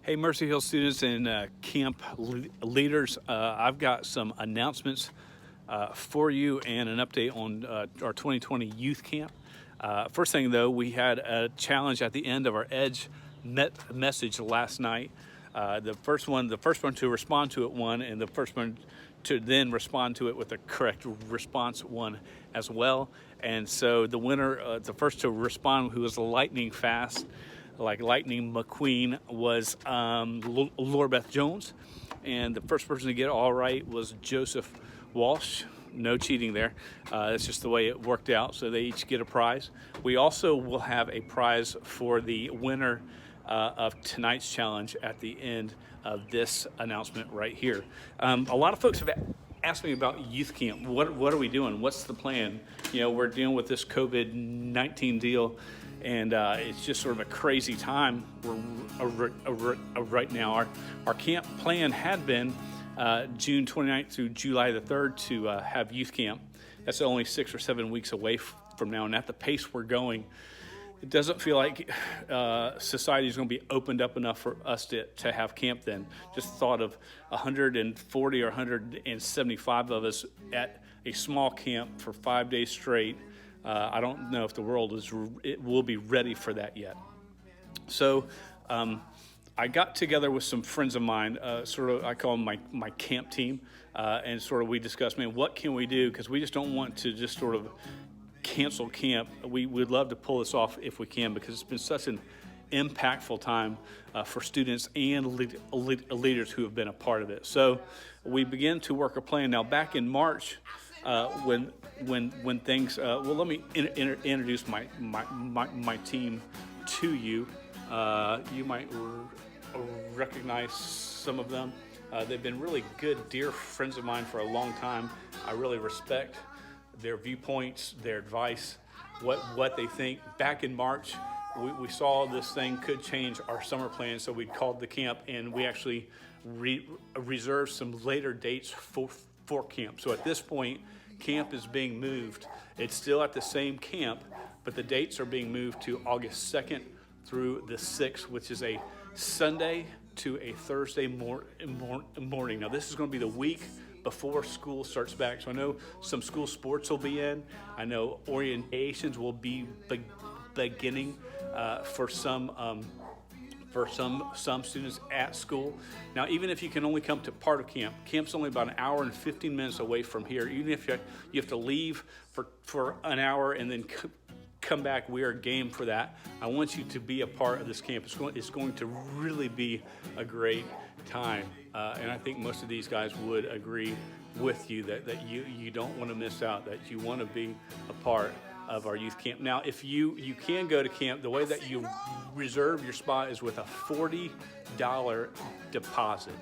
Hey, Mercy Hill students and camp leaders, I've got some announcements for you and an update on our 2020 youth camp. First thing though, we had a challenge at the end of our Edge message last night. The first one to respond to it won, and the first one to then respond to it with the correct response won as well. And so the winner, the first to respond, who was lightning fast, like Lightning McQueen, was Laura Beth Jones, and the first person to get it all right was Joseph Walsh. No cheating there. That's just the way it worked out. So they each get a prize. We also will have a prize for the winner of tonight's challenge at the end of this announcement right here. A lot of folks have asked me about youth camp. What are we doing? What's the plan? You know, we're dealing with this COVID-19 deal, and it's just sort of a crazy time right now. Our camp plan had been June 29th through July the 3rd to have youth camp. That's only 6 or 7 weeks away from now, and at the pace we're going, it doesn't feel like society is going to be opened up enough for us to have camp then. Just thought of 140 or 175 of us at a small camp for 5 days straight. I don't know if the world will be ready for that yet. So I got together with some friends of mine, I call them my camp team, and we discussed, man, what can we do? Because we just don't want to just sort of cancel camp. We would love to pull this off if we can, because it's been such an impactful time for students and leaders who have been a part of it. So we began to work a plan. Now, back in March, when things, let me introduce my team to you. You might recognize some of them. They've been really good, dear friends of mine for a long time. I really respect their viewpoints, their advice, what they think. Back in March, we saw this thing could change our summer plans, so we called the camp, and we actually reserved some later dates for camp. So at this point, camp is being moved. It's still at the same camp, but the dates are being moved to August 2nd through the 6th, which is a Sunday to a Thursday morning. Now, this is going to be the week before school starts back. So I know some school sports will be in. I know orientations will be beginning for some students at school. Now, even if you can only come to part of camp, camp's only about an hour and 15 minutes away from here. Even if you have to leave for an hour and then come back, we are game for that. I want you to be a part of this camp. It's going to really be a great time. And I think most of these guys would agree with you that you don't want to miss out, that you want to be a part of our youth camp. Now, if you can go to camp, the way that you reserve your spot is with a $40 deposit.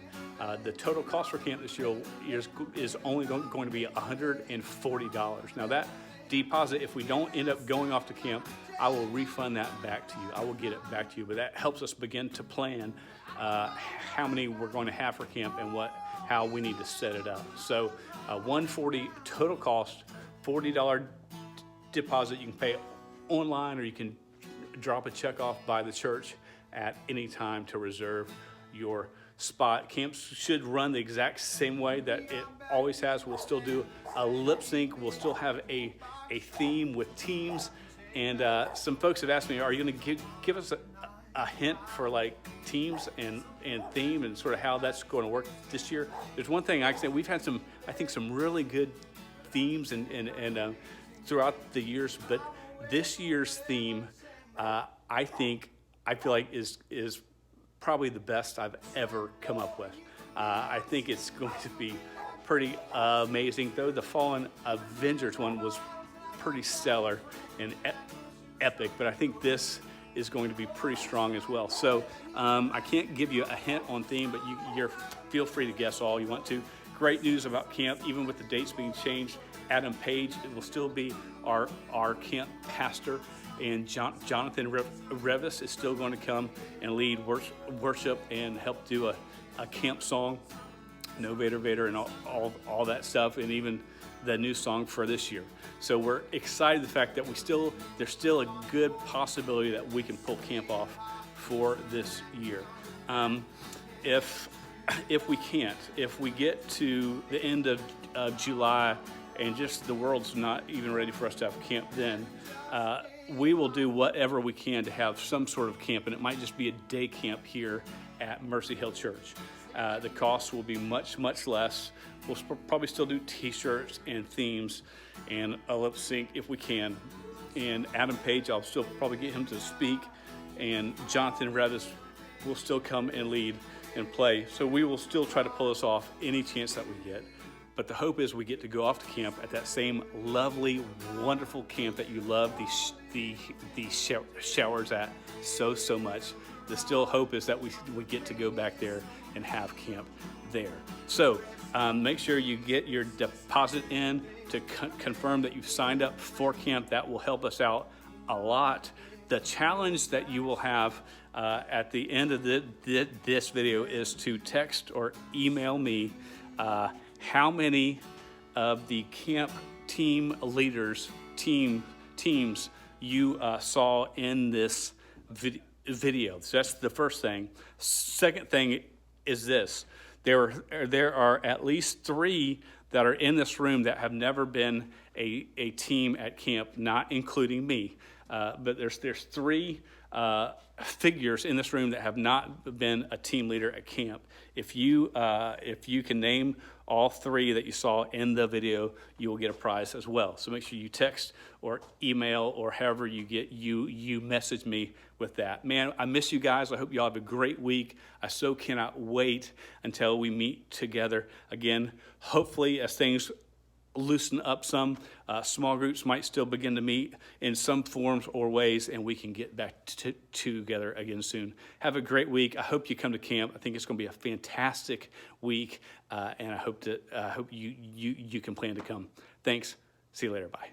The total cost for camp this year is only going to be $140. Now, that deposit, if we don't end up going off to camp, I will refund that back to you. I will get it back to you, but that helps us begin to plan how many we're going to have for camp and how we need to set it up. So $140 total cost, $40 deposit. You can pay online, or you can drop a check off by the church at any time to reserve your spot. Camps should run the exact same way that it always has. We'll still do a lip sync. We'll still have a theme with teams. And some folks have asked me, are you going to give us a hint for like teams and theme and sort of how that's going to work this year? There's one thing I can say. We've had some really good themes and throughout the years, but this year's theme, I feel like is probably the best I've ever come up with. I think it's going to be pretty amazing, though the Fallen Avengers one was pretty stellar and epic, but I think this is going to be pretty strong as well. So I can't give you a hint on theme, but you're feel free to guess all you want to. Great news about camp, even with the dates being changed. Adam Page will still be our camp pastor, and Jonathan Revis is still going to come and lead worship and help do a camp song, No Vader Vader, and all that stuff, and even the new song for this year. So we're excited the fact that there's still a good possibility that we can pull camp off for this year. If we can't, if we get to the end of July and just the world's not even ready for us to have camp then, we will do whatever we can to have some sort of camp, and it might just be a day camp here at Mercy Hill Church. The cost will be much, much less. We'll probably still do t-shirts and themes and a lip sync if we can. And Adam Page, I'll still probably get him to speak, and Jonathan Revis will still come and lead and play. So we will still try to pull this off any chance that we get. But the hope is we get to go off to camp at that same lovely, wonderful camp that you love the showers at so much. The still hope is that we get to go back there and have camp there. So make sure you get your deposit in to confirm that you've signed up for camp. That will help us out a lot. The challenge that you will have at the end of this video is to text or email me how many of the camp team leaders, teams you saw in this video. So that's the first thing. Second thing is this. There are at least 3 that are in this room that have never been a team at camp, not including me. But there's 3 figures in this room that have not been a team leader at camp. If you can name all 3 that you saw in the video, you will get a prize as well. So make sure you text or email or however you message me with that. Man, I miss you guys. I hope you all have a great week. I so cannot wait until we meet together again. Hopefully, as things loosen up some, small groups might still begin to meet in some forms or ways, and we can get back together again soon. Have a great week. I hope you come to camp. I think it's going to be a fantastic week, and I hope you can plan to come. Thanks. See you later. Bye.